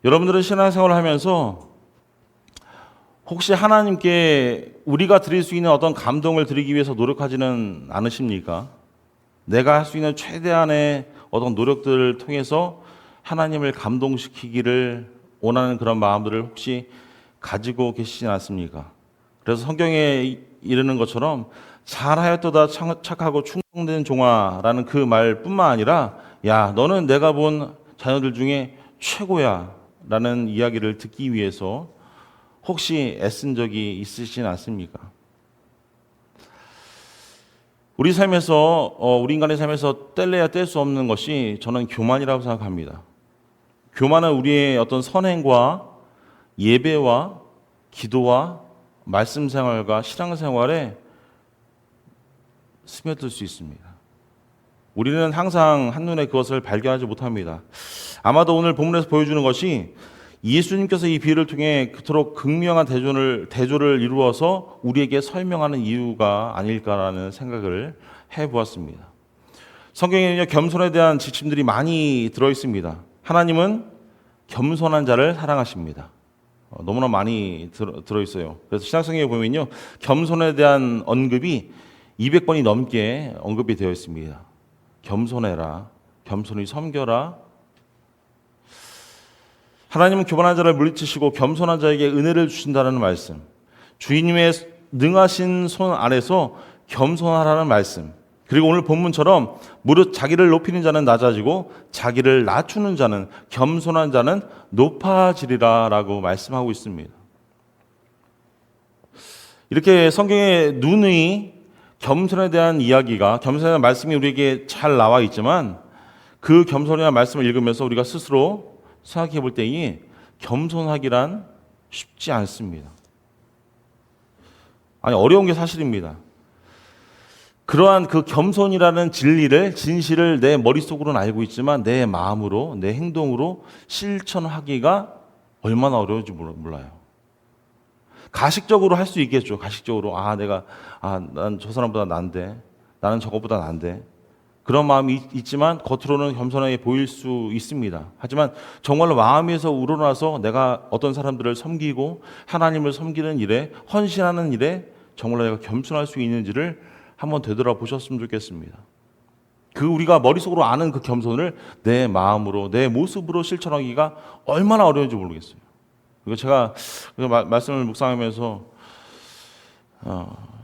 여러분들은 신앙생활을 하면서 혹시 하나님께 우리가 드릴 수 있는 어떤 감동을 드리기 위해서 노력하지는 않으십니까? 내가 할 수 있는 최대한의 어떤 노력들을 통해서 하나님을 감동시키기를 원하는 그런 마음들을 혹시 가지고 계시진 않습니까? 그래서 성경에 이르는 것처럼 잘하였도다 착하고 충성된 종아라는 그 말뿐만 아니라 야, 너는 내가 본 자녀들 중에 최고야 라는 이야기를 듣기 위해서 혹시 애쓴 적이 있으시진 않습니까? 우리 삶에서 우리 인간의 삶에서 뗄래야 뗄 수 없는 것이 저는 교만이라고 생각합니다. 교만은 우리의 어떤 선행과 예배와 기도와 말씀 생활과 신앙 생활에 스며들 수 있습니다. 우리는 항상 한눈에 그것을 발견하지 못합니다. 아마도 오늘 본문에서 보여주는 것이 예수님께서 이 비유를 통해 그토록 극명한 대조를 이루어서 우리에게 설명하는 이유가 아닐까라는 생각을 해보았습니다. 성경에는요, 겸손에 대한 지침들이 많이 들어있습니다. 하나님은 겸손한 자를 사랑하십니다. 너무나 많이 들어있어요. 그래서 신약성경에 보면요, 겸손에 대한 언급이 200번이 넘게 언급이 되어 있습니다. 겸손해라, 겸손히 섬겨라. 하나님은 교만한 자를 물리치시고 겸손한 자에게 은혜를 주신다는 말씀, 주인님의 능하신 손 아래서 겸손하라는 말씀, 그리고 오늘 본문처럼 무릇 자기를 높이는 자는 낮아지고 자기를 낮추는 자는, 겸손한 자는 높아지리라 라고 말씀하고 있습니다. 이렇게 성경의 누누이 겸손에 대한 이야기가, 겸손에 대한 말씀이 우리에게 잘 나와 있지만 그 겸손이라는 말씀을 읽으면서 우리가 스스로 생각해 볼 때에 겸손하기란 쉽지 않습니다. 아니, 어려운 게 사실입니다. 그러한 그 겸손이라는 진실을 내 머릿속으로는 알고 있지만 내 마음으로, 내 행동으로 실천하기가 얼마나 어려운지 몰라요. 가식적으로 할 수 있겠죠. 가식적으로 난 저 사람보다 난데, 나는 저것보다 난데, 그런 마음이 있지만 겉으로는 겸손하게 보일 수 있습니다. 하지만 정말로 마음에서 우러나서 내가 어떤 사람들을 섬기고 하나님을 섬기는 일에, 헌신하는 일에 정말로 내가 겸손할 수 있는지를 한번 되돌아보셨으면 좋겠습니다. 우리가 머릿속으로 아는 그 겸손을 내 마음으로, 내 모습으로 실천하기가 얼마나 어려운지 모르겠어요. 그리고 제가 말씀을 묵상하면서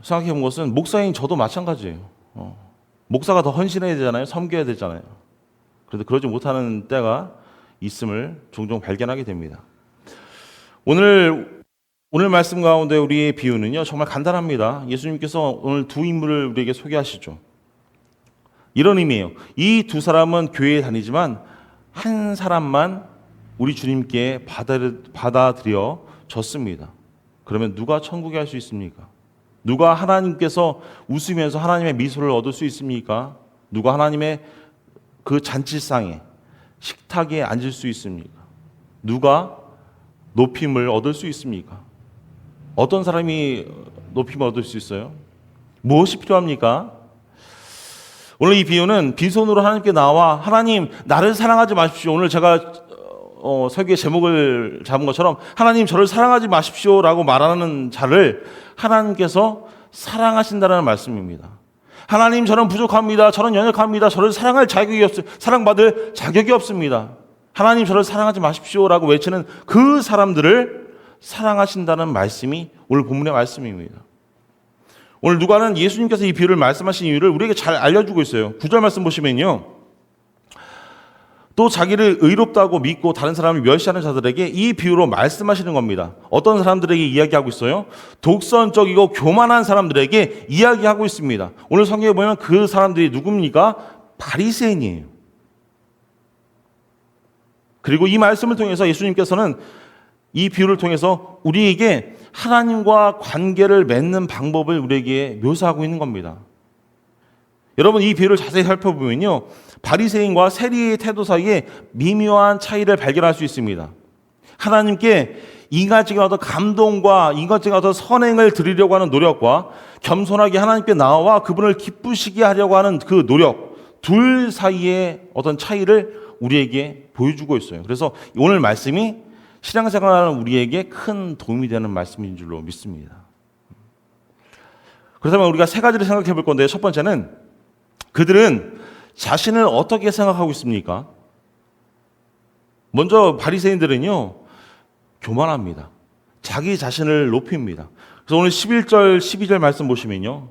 생각해 본 것은, 목사인 저도 마찬가지예요. 목사가 더 헌신해야 되잖아요. 섬겨야 되잖아요. 그런데 그러지 못하는 때가 있음을 종종 발견하게 됩니다. 오늘 말씀 가운데 우리의 비유는요, 정말 간단합니다. 예수님께서 오늘 두 인물을 우리에게 소개하시죠. 이런 의미예요. 이 두 사람은 교회에 다니지만 한 사람만 우리 주님께 받아들여졌습니다. 그러면 누가 천국에 갈 수 있습니까? 누가 하나님께서 웃으면서 하나님의 미소를 얻을 수 있습니까? 누가 하나님의 그 잔치상에, 식탁에 앉을 수 있습니까? 누가 높임을 얻을 수 있습니까? 어떤 사람이 높임을 얻을 수 있어요? 무엇이 필요합니까? 오늘 이 비유는 빈손으로 하나님께 나와 하나님, 나를 사랑하지 마십시오. 오늘 제가 설교의 제목을 잡은 것처럼 하나님, 저를 사랑하지 마십시오라고 말하는 자를 하나님께서 사랑하신다는 말씀입니다. 하나님, 저는 부족합니다. 저는 연약합니다. 저를 사랑받을 자격이 없습니다. 하나님, 저를 사랑하지 마십시오라고 외치는 그 사람들을 사랑하신다는 말씀이 오늘 본문의 말씀입니다. 오늘 누가는 예수님께서 이 비유를 말씀하신 이유를 우리에게 잘 알려주고 있어요. 9절 말씀 보시면요, 또 자기를 의롭다고 믿고 다른 사람을 멸시하는 자들에게 이 비유로 말씀하시는 겁니다. 어떤 사람들에게 이야기하고 있어요? 독선적이고 교만한 사람들에게 이야기하고 있습니다. 오늘 성경에 보면 그 사람들이 누굽니까? 바리새인이에요. 그리고 이 말씀을 통해서 예수님께서는 이 비유를 통해서 우리에게 하나님과 관계를 맺는 방법을 우리에게 묘사하고 있는 겁니다. 여러분, 이 비유를 자세히 살펴보면요, 바리새인과 세리의 태도 사이에 미묘한 차이를 발견할 수 있습니다. 하나님께 인간적인 어떤 감동과 인간적인 어떤 선행을 드리려고 하는 노력과 겸손하게 하나님께 나와 그분을 기쁘시게 하려고 하는 그 노력, 둘 사이의 어떤 차이를 우리에게 보여주고 있어요. 그래서 오늘 말씀이 신앙생활하는 우리에게 큰 도움이 되는 말씀인 줄로 믿습니다. 그렇다면 우리가 세 가지를 생각해 볼 건데, 첫 번째는 그들은 자신을 어떻게 생각하고 있습니까? 먼저 바리새인들은요, 교만합니다. 자기 자신을 높입니다. 그래서 오늘 11절, 12절 말씀 보시면요,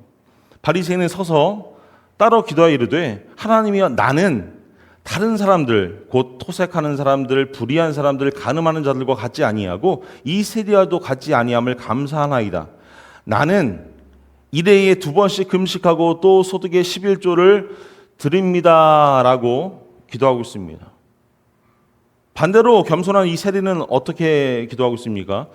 바리새인은 서서 따로 기도하여 이르되 하나님이여, 나는 다른 사람들, 곧 토색하는 사람들, 불의한 사람들, 간음하는 자들과 같지 아니하고 이 세리와도 같지 아니함을 감사하나이다. 나는 일해에 2번씩 금식하고 또 소득의 11조를 드립니다라고 기도하고 있습니다. 반대로 겸손한 이 세리는 어떻게 기도하고 있습니까?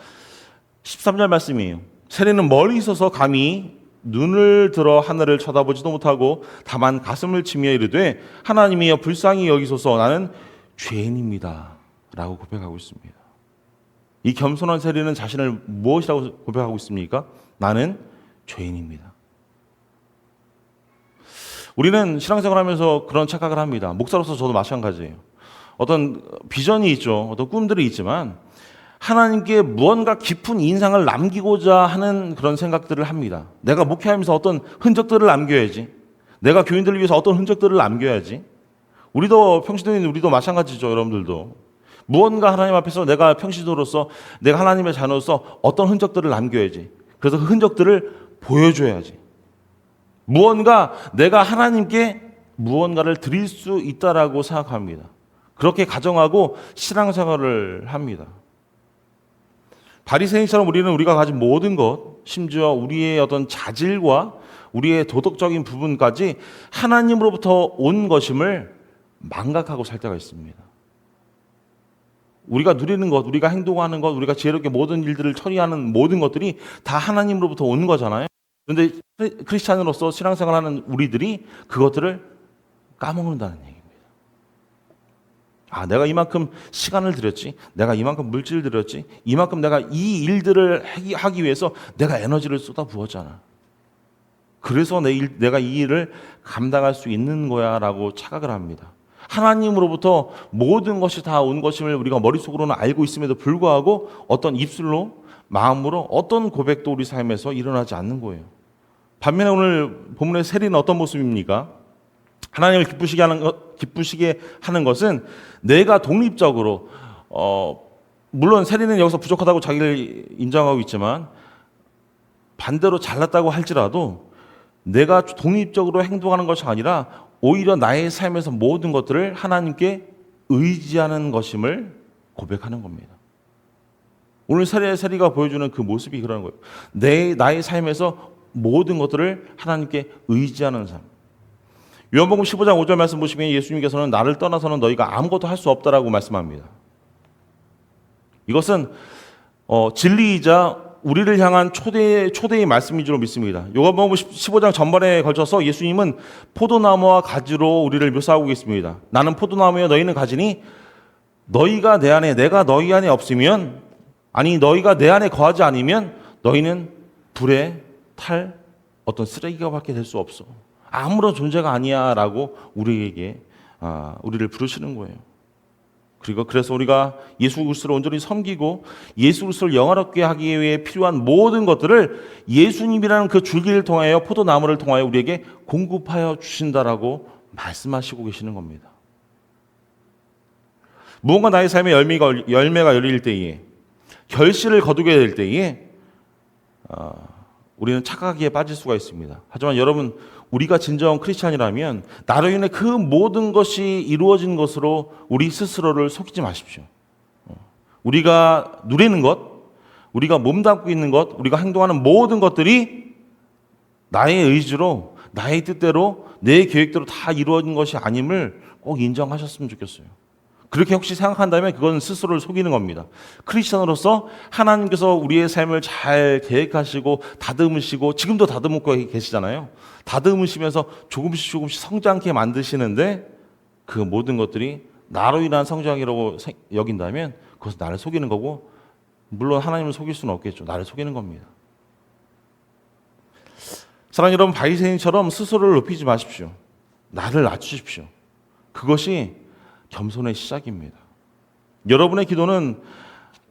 13절 말씀이에요. 세리는 멀리 있어서 감히 눈을 들어 하늘을 쳐다보지도 못하고 다만 가슴을 치며 이르되 하나님이여 불쌍히 여기소서, 나는 죄인입니다 라고 고백하고 있습니다. 이 겸손한 세리는 자신을 무엇이라고 고백하고 있습니까? 나는 죄인입니다. 우리는 신앙생활하면서 그런 착각을 합니다. 목사로서 저도 마찬가지예요. 어떤 비전이 있죠. 어떤 꿈들이 있지만 하나님께 무언가 깊은 인상을 남기고자 하는 그런 생각들을 합니다. 내가 목회하면서 어떤 흔적들을 남겨야지. 내가 교인들을 위해서 어떤 흔적들을 남겨야지. 우리도 평신도인 우리도 마찬가지죠. 여러분들도 무언가 하나님 앞에서 내가 평신도로서, 내가 하나님의 자녀로서 어떤 흔적들을 남겨야지. 그래서 그 흔적들을 보여줘야지. 무언가 내가 하나님께 무언가를 드릴 수 있다라고 생각합니다. 그렇게 가정하고 신앙생활을 합니다. 바리새인처럼 우리가 가진 모든 것, 심지어 우리의 어떤 자질과 우리의 도덕적인 부분까지 하나님으로부터 온 것임을 망각하고 살 때가 있습니다. 우리가 누리는 것, 우리가 행동하는 것, 우리가 지혜롭게 모든 일들을 처리하는 모든 것들이 다 하나님으로부터 온 거잖아요. 그런데 크리스찬으로서 신앙생활하는 우리들이 그것들을 까먹는다는 얘기입니다. 아, 내가 이만큼 시간을 들였지, 내가 이만큼 물질을 들였지, 이만큼 내가 이 일들을 하기 위해서 내가 에너지를 쏟아 부었잖아. 그래서 내가 이 일을 감당할 수 있는 거야 라고 착각을 합니다. 하나님으로부터 모든 것이 다 온 것임을 우리가 머릿속으로는 알고 있음에도 불구하고 어떤 입술로, 마음으로 어떤 고백도 우리 삶에서 일어나지 않는 거예요. 반면에 오늘 본문의 세리는 어떤 모습입니까? 하나님을 기쁘시게 하는 것은 내가 독립적으로, 물론 세리는 여기서 부족하다고 자기를 인정하고 있지만 반대로 잘났다고 할지라도 내가 독립적으로 행동하는 것이 아니라 오히려 나의 삶에서 모든 것들을 하나님께 의지하는 것임을 고백하는 겁니다. 오늘 세리가 보여주는 그 모습이 그런 거예요. 나의 삶에서 모든 것들을 하나님께 의지하는 삶. 요한복음 15장 5절 말씀 보시면 예수님께서는 나를 떠나서는 너희가 아무것도 할 수 없다라고 말씀합니다. 이것은 진리이자 우리를 향한 초대의 말씀인 줄 믿습니다. 요한복음 15장 전반에 걸쳐서 예수님은 포도나무와 가지로 우리를 묘사하고 계십니다. 나는 포도나무여 너희는 가지니 너희가 내 안에, 내가 너희 안에 없으면, 아니 너희가 내 안에 거하지 않으면 너희는 불에 탈 어떤 쓰레기가 밖에 될 수 없어. 아무런 존재가 아니야 라고 우리를 부르시는 거예요. 그래서 우리가 예수 그리스도를 온전히 섬기고 예수 그리스도를 영화롭게 하기 위해 필요한 모든 것들을 예수님이라는 그 줄기를 통하여, 포도나무를 통하여 우리에게 공급하여 주신다라고 말씀하시고 계시는 겁니다. 무언가 나의 삶의 열매가 열릴 때에, 결실을 거두게 될 때에 우리는 착각에 빠질 수가 있습니다. 하지만 여러분, 우리가 진정한 크리스찬이라면 나로 인해 그 모든 것이 이루어진 것으로 우리 스스로를 속이지 마십시오. 우리가 누리는 것, 우리가 몸담고 있는 것, 우리가 행동하는 모든 것들이 나의 의지로, 나의 뜻대로, 내 계획대로 다 이루어진 것이 아님을 꼭 인정하셨으면 좋겠어요. 그렇게 혹시 생각한다면 그건 스스로를 속이는 겁니다. 크리스천으로서 하나님께서 우리의 삶을 잘 계획하시고 다듬으시고, 지금도 다듬고 계시잖아요. 다듬으시면서 조금씩 성장케 만드시는데 그 모든 것들이 나로 인한 성장이라고 여긴다면 그것은 나를 속이는 거고, 물론 하나님을 속일 수는 없겠죠. 나를 속이는 겁니다. 사랑하는 여러분, 바리새인처럼 스스로를 높이지 마십시오. 나를 낮추십시오. 그것이 겸손의 시작입니다. 여러분의 기도는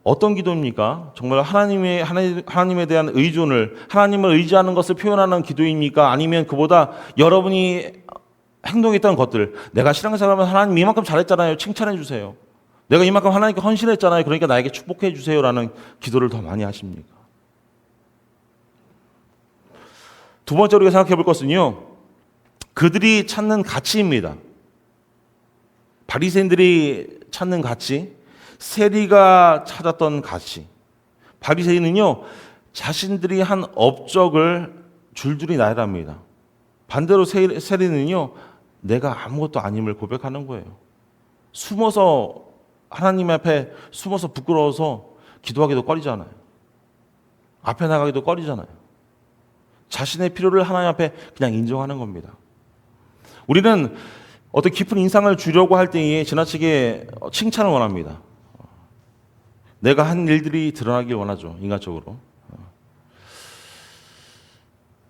어떤 기도입니까? 정말 하나님에 대한 의존을, 하나님을 의지하는 것을 표현하는 기도입니까? 아니면 그보다 여러분이 행동했던 것들, 내가 신앙생활하면 하나님 이만큼 잘했잖아요, 칭찬해 주세요. 내가 이만큼 하나님께 헌신했잖아요, 그러니까 나에게 축복해 주세요라는 기도를 더 많이 하십니까? 두 번째 우리가 생각해 볼 것은요, 그들이 찾는 가치입니다. 바리새인들이 찾는 가치, 세리가 찾았던 가치. 바리새인은요, 자신들이 한 업적을 줄줄이 나열합니다. 반대로 세리는요, 내가 아무것도 아님을 고백하는 거예요. 숨어서 하나님 앞에 숨어서 부끄러워서 기도하기도 꺼리잖아요. 앞에 나가기도 꺼리잖아요. 자신의 필요를 하나님 앞에 그냥 인정하는 겁니다. 우리는 어떤 깊은 인상을 주려고 할 때에 지나치게 칭찬을 원합니다. 내가 한 일들이 드러나길 원하죠, 인간적으로.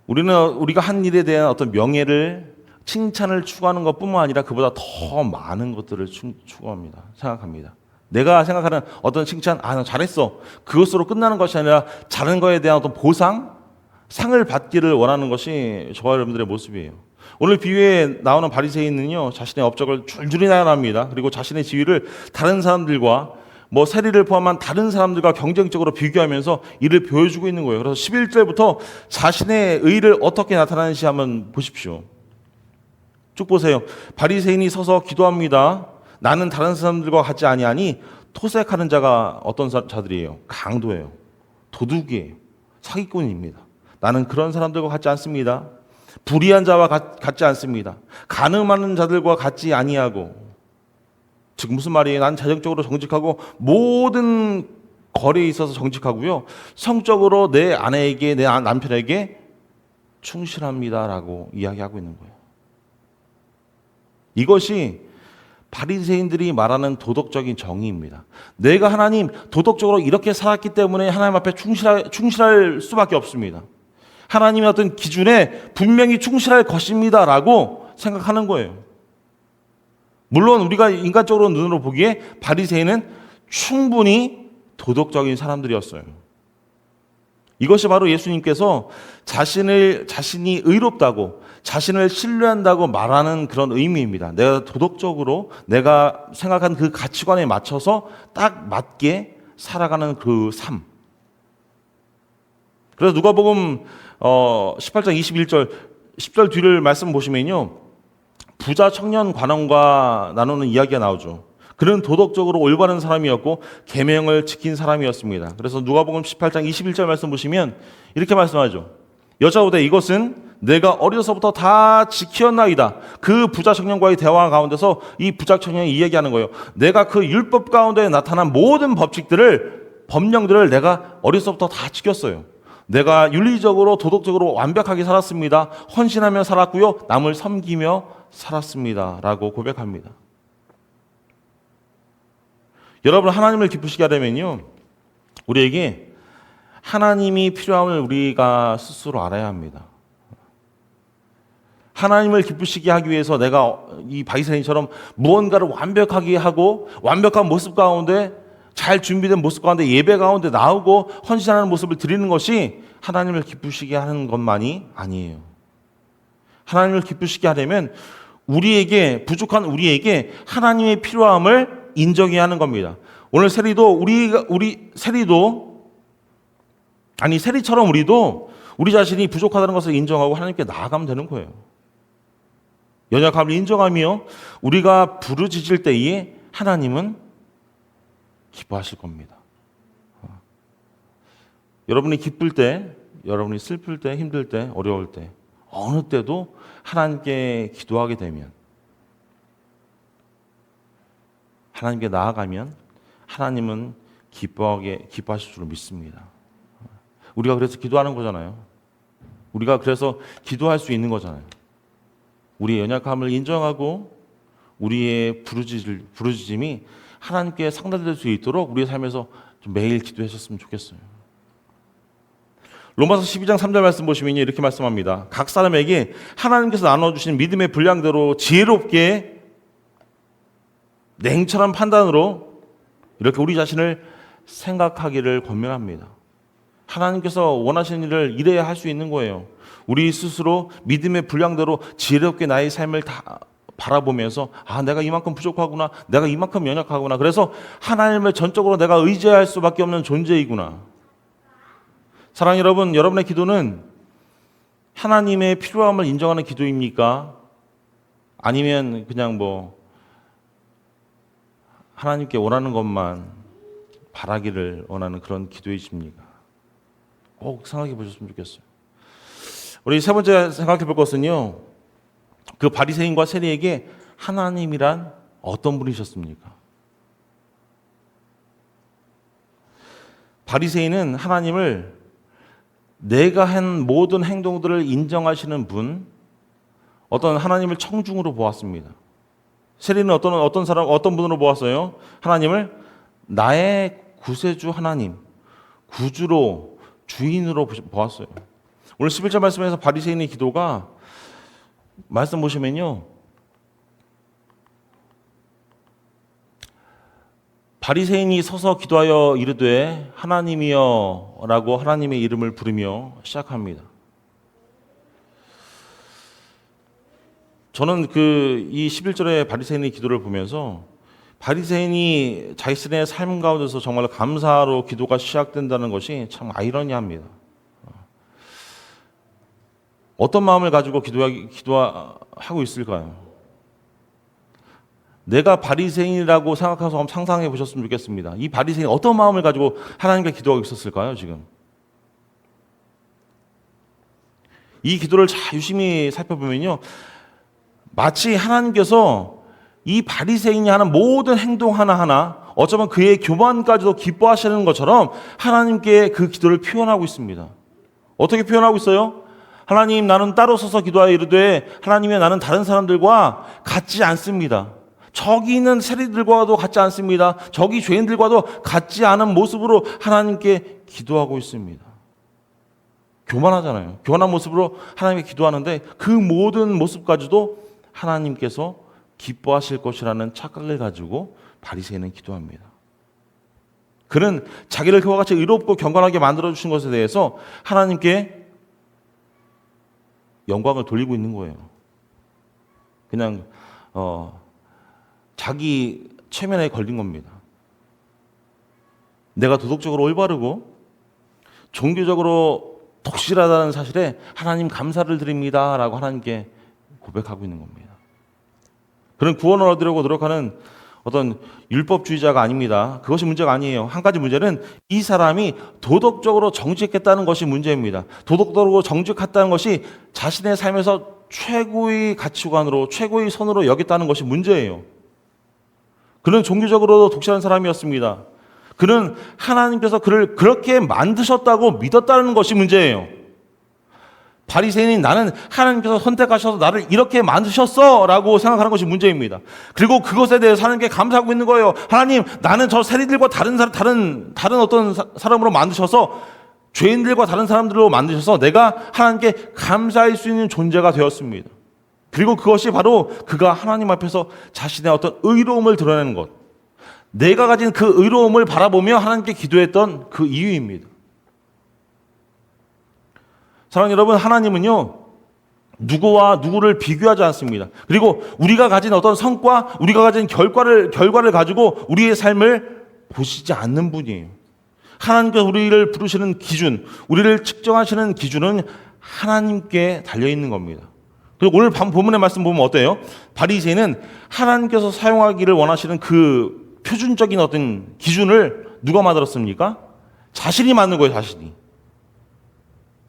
우리가 한 일에 대한 어떤 명예를, 칭찬을 추구하는 것뿐만 아니라 그보다 더 많은 것들을 추구합니다. 생각합니다. 내가 생각하는 어떤 칭찬, 나 잘했어, 그것으로 끝나는 것이 아니라 잘한 거에 대한 어떤 보상, 상을 받기를 원하는 것이 저와 여러분들의 모습이에요. 오늘 비유에 나오는 바리새인은요, 자신의 업적을 줄줄이 나열합니다. 그리고 자신의 지위를 다른 사람들과, 세리를 포함한 다른 사람들과 경쟁적으로 비교하면서 이를 보여주고 있는 거예요. 그래서 11절부터 자신의 의를 어떻게 나타나는지 한번 보십시오. 쭉 보세요. 바리새인이 서서 기도합니다. 나는 다른 사람들과 같지 아니하니, 토색하는 자가 어떤 자들이에요? 강도예요. 도둑이에요. 사기꾼입니다. 나는 그런 사람들과 같지 않습니다. 불의한 자와 같지 않습니다. 간음하는 자들과 같지 아니하고. 즉 무슨 말이에요? 난 재정적으로 정직하고 모든 거래에 있어서 정직하고요, 성적으로 내 아내에게, 내 남편에게 충실합니다라고 이야기하고 있는 거예요. 이것이 바리새인들이 말하는 도덕적인 정의입니다. 내가 하나님 도덕적으로 이렇게 살았기 때문에 하나님 앞에 충실할 수밖에 없습니다. 하나님의 어떤 기준에 분명히 충실할 것입니다라고 생각하는 거예요. 물론 우리가 인간적으로 눈으로 보기에 바리새인은 충분히 도덕적인 사람들이었어요. 이것이 바로 예수님께서 자신이 의롭다고, 자신을 신뢰한다고 말하는 그런 의미입니다. 내가 도덕적으로 내가 생각한 그 가치관에 맞춰서 딱 맞게 살아가는 그 삶. 그래서 누가복음 18장 21절 10절 뒤를 말씀 보시면요, 부자 청년 관원과 나누는 이야기가 나오죠. 그는 도덕적으로 올바른 사람이었고 계명을 지킨 사람이었습니다. 그래서 누가복음 18장 21절 말씀 보시면 이렇게 말씀하죠. 여자오되 이것은 내가 어려서부터 다 지켰나이다. 그 부자 청년과의 대화 가운데서 이 부자 청년이 이야기하는 거예요. 내가 그 율법 가운데 나타난 모든 법령들을 내가 어려서부터 다 지켰어요. 내가 윤리적으로 도덕적으로 완벽하게 살았습니다. 헌신하며 살았고요, 남을 섬기며 살았습니다 라고 고백합니다. 여러분, 하나님을 기쁘시게 하려면요, 우리에게 하나님이 필요함을 우리가 스스로 알아야 합니다. 하나님을 기쁘시게 하기 위해서 내가 이 바리새인처럼 무언가를 완벽하게 하고 완벽한 모습 가운데, 잘 준비된 모습 가운데, 예배 가운데 나오고 헌신하는 모습을 드리는 것이 하나님을 기쁘시게 하는 것만이 아니에요. 하나님을 기쁘시게 하려면 부족한 우리에게 하나님의 필요함을 인정해야 하는 겁니다. 오늘 세리처럼 우리도 우리 자신이 부족하다는 것을 인정하고 하나님께 나아가면 되는 거예요. 연약함을 인정하며 우리가 부르짖을 때에 하나님은 기뻐하실 겁니다. 여러분이 기쁠 때, 여러분이 슬플 때, 힘들 때, 어려울 때, 어느 때도 하나님께 기도하게 되면, 하나님께 나아가면 하나님은 기뻐하실 줄 믿습니다. 우리가 그래서 기도하는 거잖아요. 우리가 그래서 기도할 수 있는 거잖아요. 우리의 연약함을 인정하고 우리의 부르짖음이 하나님께 상달될 수 있도록 우리의 삶에서 좀 매일 기도하셨으면 좋겠어요. 로마서 12장 3절 말씀 보시면 이렇게 말씀합니다. 각 사람에게 하나님께서 나눠주신 믿음의 분량대로 지혜롭게 냉철한 판단으로 이렇게 우리 자신을 생각하기를 권면합니다. 하나님께서 원하시는 일을 이래야 할 수 있는 거예요. 우리 스스로 믿음의 분량대로 지혜롭게 나의 삶을 다 바라보면서 내가 이만큼 부족하구나, 내가 이만큼 연약하구나, 그래서 하나님을 전적으로 내가 의지할 수밖에 없는 존재이구나. 사랑하는 여러분, 여러분의 기도는 하나님의 필요함을 인정하는 기도입니까? 아니면 그냥 하나님께 원하는 것만 바라기를 원하는 그런 기도이십니까? 꼭 생각해 보셨으면 좋겠어요. 우리 세 번째 생각해 볼 것은요, 그 바리새인과 세리에게 하나님이란 어떤 분이셨습니까? 바리새인은 하나님을 내가 한 모든 행동들을 인정하시는 분, 어떤 하나님을 청중으로 보았습니다. 세리는 어떤 분으로 보았어요? 하나님을 나의 구세주 하나님, 구주로, 주인으로 보았어요. 오늘 11절 말씀에서 바리새인의 기도가 말씀 보시면요, 바리새인이 서서 기도하여 이르되 하나님이여 라고 하나님의 이름을 부르며 시작합니다. 저는 이 11절의 바리새인의 기도를 보면서 바리새인이 자신의 삶 가운데서 정말 감사로 기도가 시작된다는 것이 참 아이러니합니다. 어떤 마음을 가지고 기도하고 있을까요? 내가 바리새인이라고 생각해서 한번 상상해 보셨으면 좋겠습니다. 이 바리새인이 어떤 마음을 가지고 하나님께 기도하고 있었을까요, 지금? 이 기도를 잘 유심히 살펴보면요, 마치 하나님께서 이 바리새인이 하는 모든 행동 하나하나, 어쩌면 그의 교만까지도 기뻐하시는 것처럼 하나님께 그 기도를 표현하고 있습니다. 어떻게 표현하고 있어요? 하나님, 나는 따로 서서 기도하여 이르되 하나님이 나는 다른 사람들과 같지 않습니다. 저기 있는 세리들과도 같지 않습니다. 저기 죄인들과도 같지 않은 모습으로 하나님께 기도하고 있습니다. 교만하잖아요. 교만한 모습으로 하나님께 기도하는데 그 모든 모습까지도 하나님께서 기뻐하실 것이라는 착각을 가지고 바리새인은 기도합니다. 그는 자기를 그와 같이 의롭고 경건하게 만들어주신 것에 대해서 하나님께 영광을 돌리고 있는 거예요. 그냥 자기 체면에 걸린 겁니다. 내가 도덕적으로 올바르고 종교적으로 독실하다는 사실에 하나님 감사를 드립니다 라고 하나님께 고백하고 있는 겁니다. 그런 구원을 얻으려고 노력하는 어떤 율법주의자가 아닙니다. 그것이 문제가 아니에요. 한 가지 문제는 이 사람이 도덕적으로 정직했다는 것이 문제입니다. 도덕적으로 정직했다는 것이 자신의 삶에서 최고의 가치관으로, 최고의 선으로 여겼다는 것이 문제예요. 그는 종교적으로도 독실한 사람이었습니다. 그는 하나님께서 그를 그렇게 만드셨다고 믿었다는 것이 문제예요. 바리새인이 나는 하나님께서 선택하셔서 나를 이렇게 만드셨어 라고 생각하는 것이 문제입니다. 그리고 그것에 대해서 하나님께 감사하고 있는 거예요. 하나님, 나는 저 세리들과 다른 어떤 사람으로 만드셔서, 죄인들과 다른 사람들로 만드셔서 내가 하나님께 감사할 수 있는 존재가 되었습니다. 그리고 그것이 바로 그가 하나님 앞에서 자신의 어떤 의로움을 드러내는 것, 내가 가진 그 의로움을 바라보며 하나님께 기도했던 그 이유입니다. 사랑하는 여러분, 하나님은요, 누구와 누구를 비교하지 않습니다. 그리고 우리가 가진 어떤 성과, 우리가 가진 결과를 가지고 우리의 삶을 보시지 않는 분이에요. 하나님께서 우리를 부르시는 기준, 우리를 측정하시는 기준은 하나님께 달려있는 겁니다. 그리고 오늘 본문의 말씀 보면 어때요? 바리새인은 하나님께서 사용하기를 원하시는 그 표준적인 어떤 기준을 누가 만들었습니까? 자신이 만든 거예요,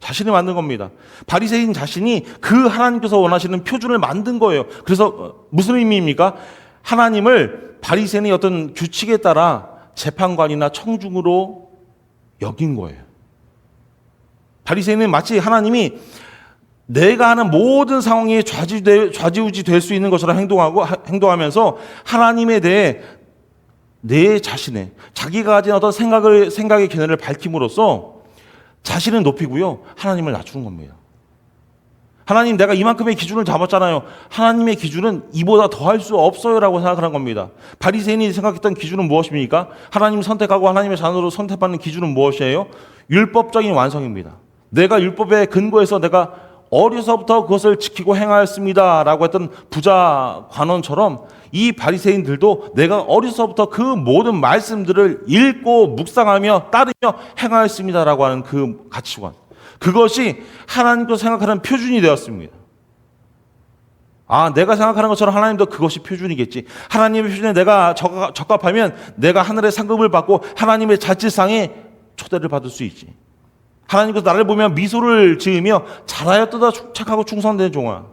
자신이 만든 겁니다. 바리새인 자신이 그 하나님께서 원하시는 표준을 만든 거예요. 그래서 무슨 의미입니까? 하나님을 바리새인의 어떤 규칙에 따라 재판관이나 청중으로 여긴 거예요. 바리새인은 마치 하나님이 내가 하는 모든 상황이 좌지우지 될 수 있는 것처럼 행동하면서 하나님에 대해 내 자신의, 자기가 가진 어떤 생각의 견해를 밝힘으로써 자신은 높이고요, 하나님을 낮추는 겁니다. 하나님, 내가 이만큼의 기준을 잡았잖아요. 하나님의 기준은 이보다 더할 수 없어요라고 생각하는 겁니다. 바리새인이 생각했던 기준은 무엇입니까? 하나님 선택하고 하나님의 자녀로 선택받는 기준은 무엇이에요? 율법적인 완성입니다. 내가 율법에 근거해서 내가 어려서부터 그것을 지키고 행하였습니다라고 했던 부자 관원처럼 이 바리새인들도 내가 어려서부터 그 모든 말씀들을 읽고 묵상하며 따르며 행하였습니다라고 하는 그 가치관, 그것이 하나님께서 생각하는 표준이 되었습니다. 아, 내가 생각하는 것처럼 하나님도 그것이 표준이겠지. 하나님의 표준에 내가 적합하면 내가 하늘의 상급을 받고 하나님의 자치상에 초대를 받을 수 있지. 하나님께서 나를 보면 미소를 지으며 잘하였도다 착하고 충성된 종아,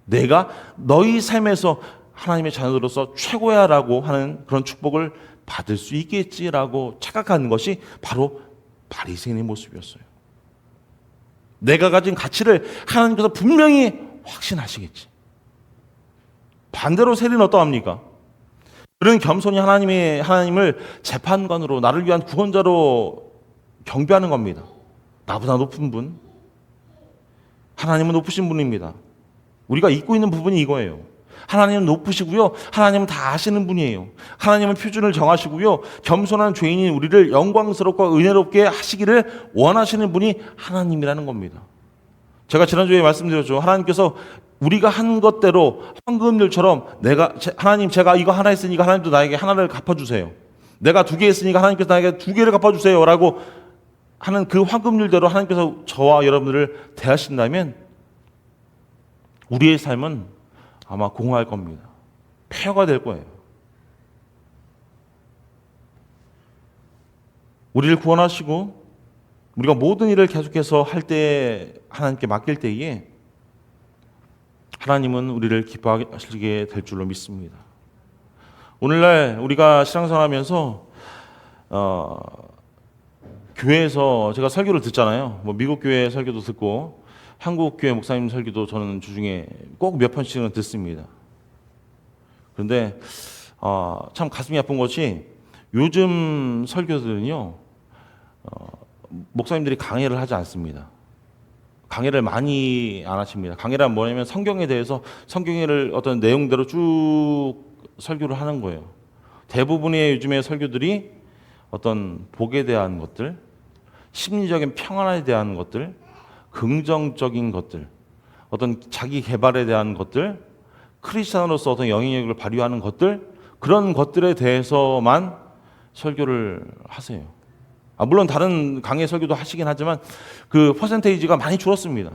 내가 너희 삶에서 하나님의 자녀로서 최고야라고 하는 그런 축복을 받을 수 있겠지라고 착각하는 것이 바로 바리새인의 모습이었어요. 내가 가진 가치를 하나님께서 분명히 확신하시겠지. 반대로 세리는 어떠합니까? 그런 겸손히 하나님을 재판관으로, 나를 위한 구원자로 경배하는 겁니다. 나보다 높은 분, 하나님은 높으신 분입니다. 우리가 잊고 있는 부분이 이거예요. 하나님은 높으시고요, 하나님은 다 아시는 분이에요. 하나님은 표준을 정하시고요, 겸손한 죄인인 우리를 영광스럽고 은혜롭게 하시기를 원하시는 분이 하나님이라는 겁니다. 제가 지난주에 말씀드렸죠. 하나님께서 우리가 한 것대로 황금률처럼 하나님, 제가 이거 하나 했으니까 하나님도 나에게 하나를 갚아주세요. 내가 2개 했으니까 하나님께서 나에게 2개를 갚아주세요 라고 하는 그 황금률대로 하나님께서 저와 여러분들을 대하신다면 우리의 삶은 아마 공허할 겁니다. 폐허가 될 거예요. 우리를 구원하시고 우리가 모든 일을 계속해서 할 때, 하나님께 맡길 때에 하나님은 우리를 기뻐하시게 될 줄로 믿습니다. 오늘날 우리가 신앙생활하면서 교회에서 제가 설교를 듣잖아요. 뭐 미국 교회 설교도 듣고 한국 교회 목사님 설교도 저는 주중에 꼭 몇 편씩은 듣습니다. 그런데 참 가슴이 아픈 것이 요즘 설교들은요, 목사님들이 강해를 하지 않습니다. 강해를 많이 안 하십니다. 강해란 뭐냐면 성경에 대해서 성경의 어떤 내용대로 쭉 설교를 하는 거예요. 대부분의 요즘의 설교들이 어떤 복에 대한 것들, 심리적인 평안에 대한 것들, 긍정적인 것들, 어떤 자기 개발에 대한 것들, 크리스찬으로서 어떤 영향력을 발휘하는 것들, 그런 것들에 대해서만 설교를 하세요. 물론 다른 강의 설교도 하시긴 하지만 그 퍼센테이지가 많이 줄었습니다.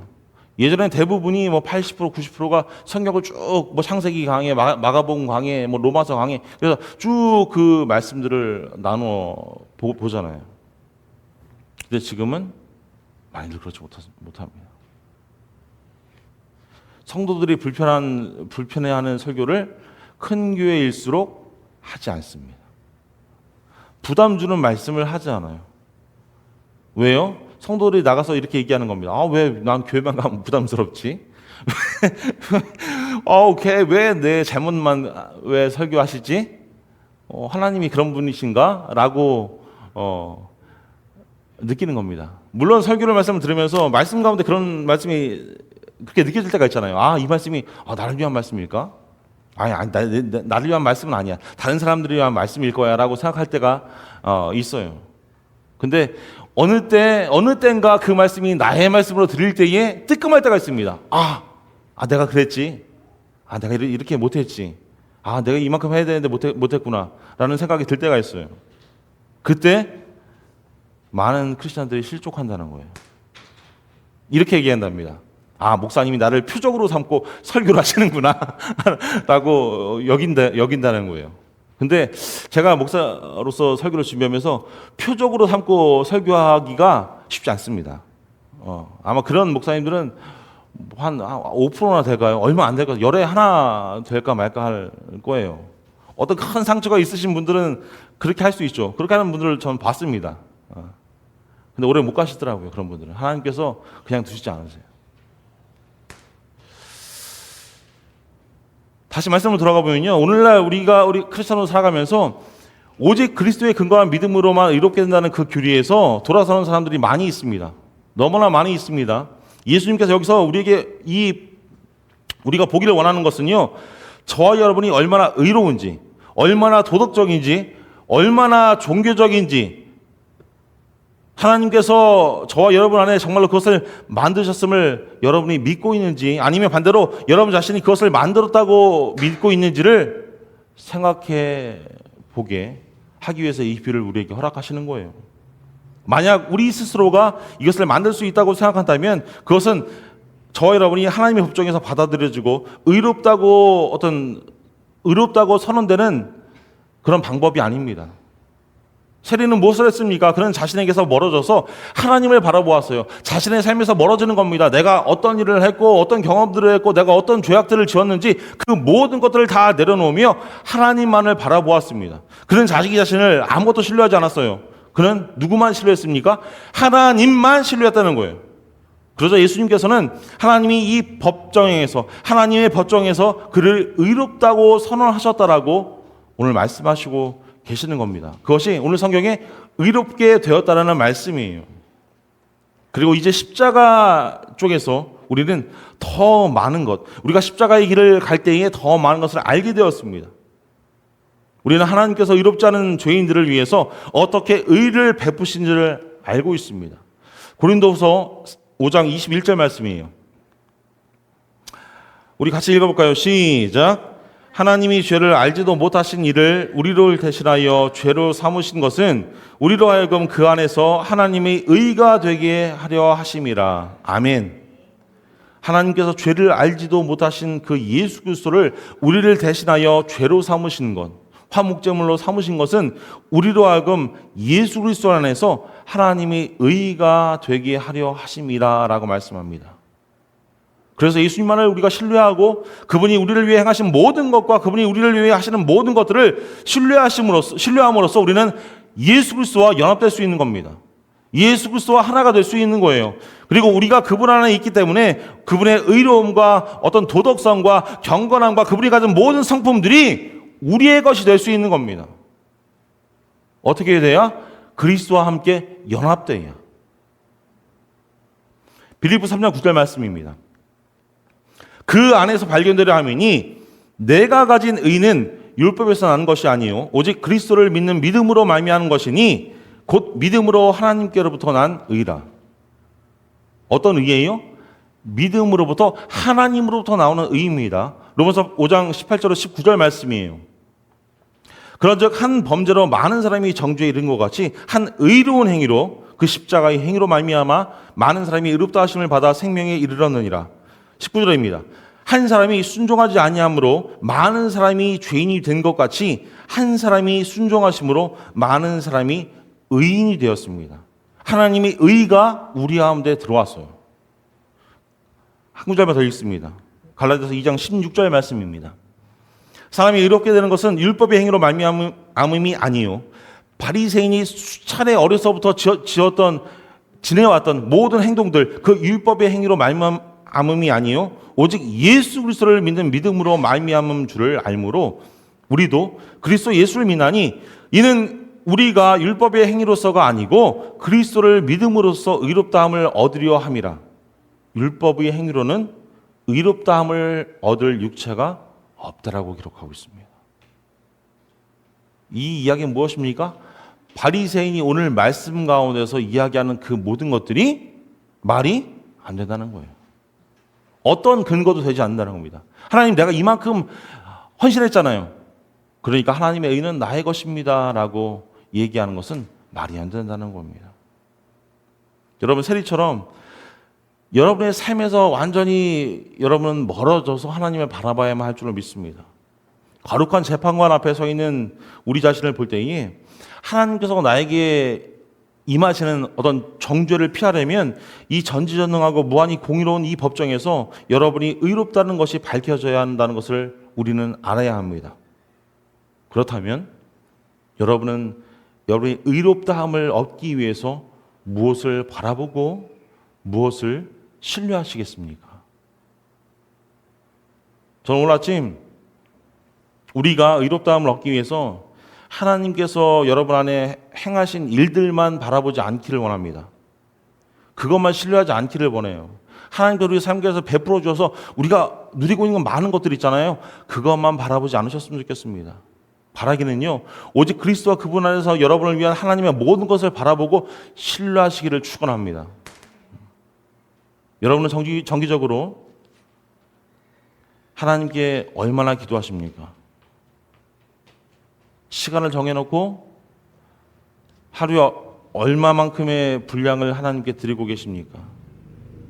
예전에 대부분이 뭐 80%, 90%가 성경을 쭉 뭐 창세기 강의, 마가복음 강의, 뭐 로마서 강의, 그래서 쭉 그 말씀들을 나눠 보잖아요. 근데 지금은 많이들 그렇지 못합니다. 성도들이 불편해하는 설교를 큰 교회일수록 하지 않습니다. 부담 주는 말씀을 하지 않아요. 왜요? 성도들이 나가서 이렇게 얘기하는 겁니다. 왜 난 교회만 가면 부담스럽지? 왜 내 잘못만 왜 설교하시지? 하나님이 그런 분이신가? 라고 느끼는 겁니다. 물론 설교를 말씀을 들으면서 말씀 가운데 그런 말씀이 그렇게 느껴질 때가 있잖아요. 이 말씀이 나를 위한 말씀일까? 아니, 나를 위한 말씀은 아니야. 다른 사람들을 위한 말씀일 거야 라고 생각할 때가 있어요. 근데 어느 때인가 그 말씀이 나의 말씀으로 들릴 때에 뜨끔할 때가 있습니다. 내가 그랬지. 내가 이렇게 못했지. 내가 이만큼 해야 되는데 못했구나 라는 생각이 들 때가 있어요. 그때 많은 크리스찬들이 실족한다는 거예요. 이렇게 얘기한답니다. 목사님이 나를 표적으로 삼고 설교를 하시는구나 라고 여긴다는 거예요. 근데 제가 목사로서 설교를 준비하면서 표적으로 삼고 설교하기가 쉽지 않습니다. 아마 그런 목사님들은 한 5%나 될까요? 얼마 안 될까요? 열에 하나 될까 말까 할 거예요. 어떤 큰 상처가 있으신 분들은 그렇게 할 수 있죠. 그렇게 하는 분들을 저는 봤습니다. 근데 오래 못 가시더라고요. 그런 분들은. 하나님께서 그냥 두시지 않으세요. 다시 말씀으로 돌아가 보면요, 오늘날 우리 크리스천으로 살아가면서 오직 그리스도의 근거한 믿음으로만 의롭게 된다는 그 교리에서 돌아서는 사람들이 많이 있습니다. 너무나 많이 있습니다. 예수님께서 여기서 우리가 보기를 원하는 것은요, 저와 여러분이 얼마나 의로운지, 얼마나 도덕적인지, 얼마나 종교적인지, 하나님께서 저와 여러분 안에 정말로 그것을 만드셨음을 여러분이 믿고 있는지, 아니면 반대로 여러분 자신이 그것을 만들었다고 믿고 있는지를 생각해 보게 하기 위해서 이 비를 우리에게 허락하시는 거예요. 만약 우리 스스로가 이것을 만들 수 있다고 생각한다면 그것은 저와 여러분이 하나님의 법정에서 받아들여지고 의롭다고 선언되는 그런 방법이 아닙니다. 세리는 무엇을 했습니까? 그는 자신에게서 멀어져서 하나님을 바라보았어요. 자신의 삶에서 멀어지는 겁니다. 내가 어떤 일을 했고 어떤 경험들을 했고 내가 어떤 죄악들을 지었는지 그 모든 것들을 다 내려놓으며 하나님만을 바라보았습니다. 그는 자기 자신을 아무것도 신뢰하지 않았어요. 그는 누구만 신뢰했습니까? 하나님만 신뢰했다는 거예요. 그래서 예수님께서는 하나님이 이 법정에서, 하나님의 법정에서 그를 의롭다고 선언하셨다라고 오늘 말씀하시고 계시는 겁니다. 그것이 오늘 성경에 의롭게 되었다라는 말씀이에요. 그리고 이제 십자가 쪽에서 우리는 더 많은 것, 우리가 십자가의 길을 갈 때에 더 많은 것을 알게 되었습니다. 우리는 하나님께서 의롭지 않은 죄인들을 위해서 어떻게 의를 베푸신지를 알고 있습니다. 고린도후서 5장 21절 말씀이에요. 우리 같이 읽어볼까요? 시작. 하나님이 죄를 알지도 못하신 이를 우리로 대신하여 죄로 삼으신 것은 우리로 하여금 그 안에서 하나님의 의가 되게 하려 하심이라. 아멘. 하나님께서 죄를 알지도 못하신 그 예수 그리스도를 우리를 대신하여 죄로 삼으신 것, 화목제물로 삼으신 것은 우리로 하여금 예수 그리스도 안에서 하나님의 의가 되게 하려 하심이라 라고 말씀합니다. 그래서 예수님만을 우리가 신뢰하고 그분이 우리를 위해 행하신 모든 것과 그분이 우리를 위해 하시는 모든 것들을 신뢰함으로써 우리는 예수 그리스도와 연합될 수 있는 겁니다. 예수 그리스도와 하나가 될 수 있는 거예요. 그리고 우리가 그분 안에 있기 때문에 그분의 의로움과 어떤 도덕성과 경건함과 그분이 가진 모든 성품들이 우리의 것이 될 수 있는 겁니다. 어떻게 돼야? 그리스도와 함께 연합돼야. 빌립보 3장 9절 말씀입니다. 그 안에서 발견되려 함이니 내가 가진 의는 율법에서 난 것이 아니요 오직 그리스도를 믿는 믿음으로 말미암은 것이니 곧 믿음으로 하나님께로부터 난 의라. 어떤 의예요? 믿음으로부터 하나님으로부터 나오는 의입니다. 로마서 5장 18절 19절 말씀이에요. 그런즉 한 범죄로 많은 사람이 정죄에 이른 것 같이 한 의로운 행위로 그 십자가의 행위로 말미암아 많은 사람이 의롭다 하심을 받아 생명에 이르렀느니라. 19절입니다. 한 사람이 순종하지 아니함으로 많은 사람이 죄인이 된 것 같이 한 사람이 순종하심으로 많은 사람이 의인이 되었습니다. 하나님의 의가 우리 가운데 들어왔어요. 한 구절만 더 읽습니다. 갈라디아서 2장 16절 말씀입니다. 사람이 의롭게 되는 것은 율법의 행위로 말미암음이 아니요 바리새인이 수차례 어려서부터 지내왔던 모든 행동들 그 율법의 행위로 말미암음이 아니요 오직 예수 그리스도를 믿는 믿음으로 말미암은 줄을 알므로 우리도 그리스도 예수를 믿나니 이는 우리가 율법의 행위로서가 아니고 그리스도를 믿음으로써 의롭다함을 얻으려 함이라. 율법의 행위로는 의롭다함을 얻을 육체가 없다라고 기록하고 있습니다. 이 이야기는 무엇입니까? 바리새인이 오늘 말씀 가운데서 이야기하는 그 모든 것들이 말이 안 된다는 거예요. 어떤 근거도 되지 않는다는 겁니다. 하나님 내가 이만큼 헌신했잖아요. 그러니까 하나님의 의는 나의 것입니다 라고 얘기하는 것은 말이 안 된다는 겁니다. 여러분 세리처럼 여러분의 삶에서 완전히 여러분은 멀어져서 하나님을 바라봐야만 할 줄을 믿습니다. 거룩한 재판관 앞에 서 있는 우리 자신을 볼 때에 하나님께서 나에게 임하시는 어떤 정죄를 피하려면 이 전지전능하고 무한히 공의로운 이 법정에서 여러분이 의롭다는 것이 밝혀져야 한다는 것을 우리는 알아야 합니다. 그렇다면 여러분은 여러분의 의롭다함을 얻기 위해서 무엇을 바라보고 무엇을 신뢰하시겠습니까? 저는 오늘 아침 우리가 의롭다함을 얻기 위해서 하나님께서 여러분 안에 행하신 일들만 바라보지 않기를 원합니다. 그것만 신뢰하지 않기를 원해요. 하나님께서 우리 삶에서 베풀어 주셔서 우리가 누리고 있는 많은 것들 있잖아요. 그것만 바라보지 않으셨으면 좋겠습니다. 바라기는요, 오직 그리스도와 그분 안에서 여러분을 위한 하나님의 모든 것을 바라보고 신뢰하시기를 축원합니다. 여러분은 정기적으로 하나님께 얼마나 기도하십니까? 시간을 정해놓고 하루에 얼마만큼의 분량을 하나님께 드리고 계십니까?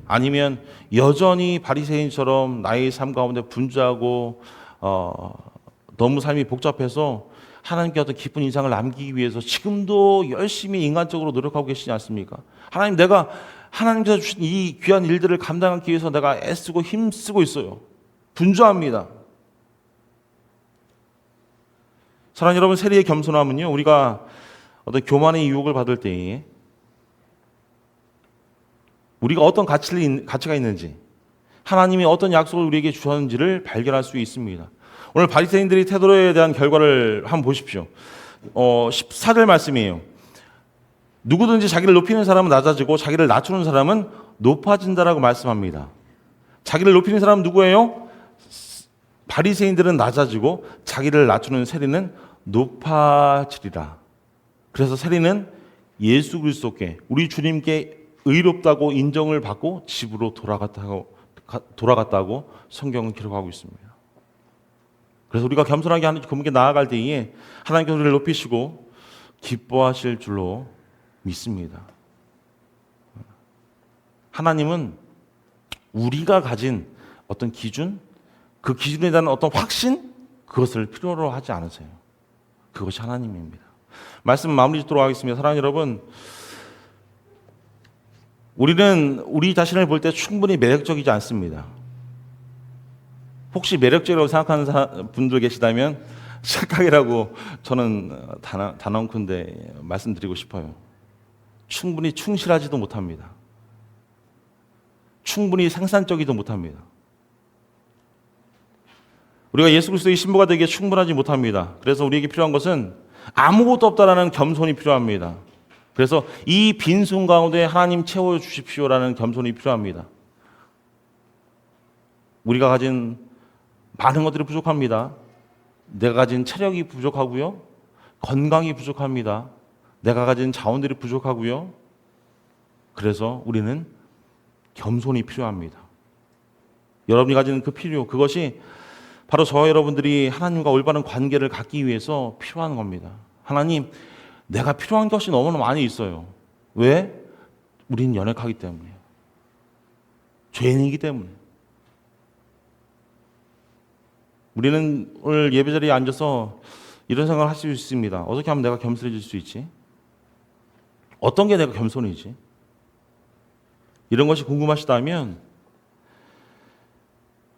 아니면 여전히 바리새인처럼 나의 삶 가운데 분주하고 너무 삶이 복잡해서 하나님께 어떤 기쁜 인상을 남기기 위해서 지금도 열심히 인간적으로 노력하고 계시지 않습니까? 하나님, 내가 하나님께서 주신 이 귀한 일들을 감당하기 위해서 내가 애쓰고 힘쓰고 있어요. 분주합니다. 사랑하는 여러분, 세리의 겸손함은요, 우리가 어떤 교만의 유혹을 받을 때에 우리가 어떤 가치가 있는지, 하나님이 어떤 약속을 우리에게 주셨는지를 발견할 수 있습니다. 오늘 바리새인들의 태도에 대한 결과를 한번 보십시오. 14절 말씀이에요. 누구든지 자기를 높이는 사람은 낮아지고 자기를 낮추는 사람은 높아진다라고 말씀합니다. 자기를 높이는 사람은 누구예요? 바리새인들은 낮아지고 자기를 낮추는 세리는 높아지리라. 그래서 세리는 예수 그리스도께, 우리 주님께 의롭다고 인정을 받고 집으로 돌아갔다고 성경은 기록하고 있습니다. 그래서 우리가 겸손하게 그분께 나아갈 때에 하나님께서 우리를 높이시고 기뻐하실 줄로 믿습니다. 하나님은 우리가 가진 어떤 기준, 그 기준에 대한 어떤 확신, 그것을 필요로 하지 않으세요. 그것이 하나님입니다. 말씀 마무리 짓도록 하겠습니다. 사랑하는 여러분, 우리는 우리 자신을 볼 때 충분히 매력적이지 않습니다. 혹시 매력적이라고 생각하는 분들 계시다면 착각이라고 저는 단언컨대 말씀드리고 싶어요. 충분히 충실하지도 못합니다. 충분히 생산적이도 못합니다. 우리가 예수 그리스도의 신부가 되기에 충분하지 못합니다. 그래서 우리에게 필요한 것은 아무것도 없다라는 겸손이 필요합니다. 그래서 이 빈손 가운데 하나님 채워주십시오라는 겸손이 필요합니다. 우리가 가진 많은 것들이 부족합니다. 내가 가진 체력이 부족하고요. 건강이 부족합니다. 내가 가진 자원들이 부족하고요. 그래서 우리는 겸손이 필요합니다. 여러분이 가진 그 필요, 그것이 바로 저와 여러분들이 하나님과 올바른 관계를 갖기 위해서 필요한 겁니다. 하나님, 내가 필요한 것이 너무나 많이 있어요. 왜? 우리는 연약하기 때문이에요. 죄인이기 때문에. 우리는 오늘 예배자리에 앉아서 이런 생각을 할 수 있습니다. 어떻게 하면 내가 겸손해질 수 있지? 어떤 게 내가 겸손이지? 이런 것이 궁금하시다면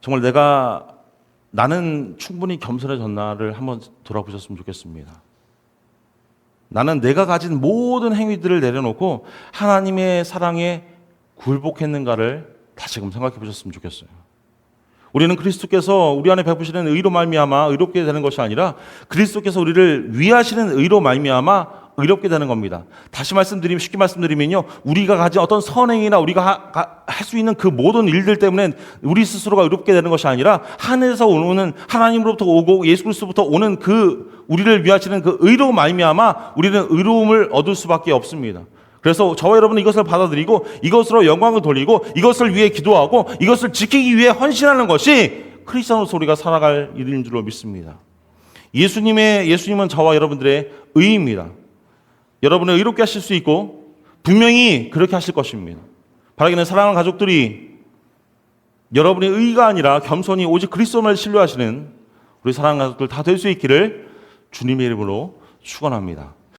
정말 나는 충분히 겸손해졌나를 한번 돌아보셨으면 좋겠습니다. 나는 내가 가진 모든 행위들을 내려놓고 하나님의 사랑에 굴복했는가를 다시금 생각해 보셨으면 좋겠어요. 우리는 그리스도께서 우리 안에 베푸시는 의로 말미암아 의롭게 되는 것이 아니라 그리스도께서 우리를 위하시는 의로 말미암아 의롭게 되는 겁니다. 다시 쉽게 말씀드리면요, 우리가 가진 어떤 선행이나 우리가 할 수 있는 그 모든 일들 때문에 우리 스스로가 의롭게 되는 것이 아니라 하늘에서 오는, 하나님으로부터 오고 예수 그리스도부터 오는 그 우리를 위하시는 그 의로 말미암아 우리는 의로움을 얻을 수밖에 없습니다. 그래서 저와 여러분은 이것을 받아들이고 이것으로 영광을 돌리고 이것을 위해 기도하고 이것을 지키기 위해 헌신하는 것이 크리스천으로서 우리가 살아갈 일인 줄로 믿습니다. 예수님은 저와 여러분들의 의입니다. 여러분을 의롭게 하실 수 있고 분명히 그렇게 하실 것입니다. 바라기는 사랑하는 가족들이 여러분의 의가 아니라 겸손히 오직 그리스도만을 신뢰하시는 우리 사랑하는 가족들 다 될 수 있기를 주님의 이름으로 축원합니다.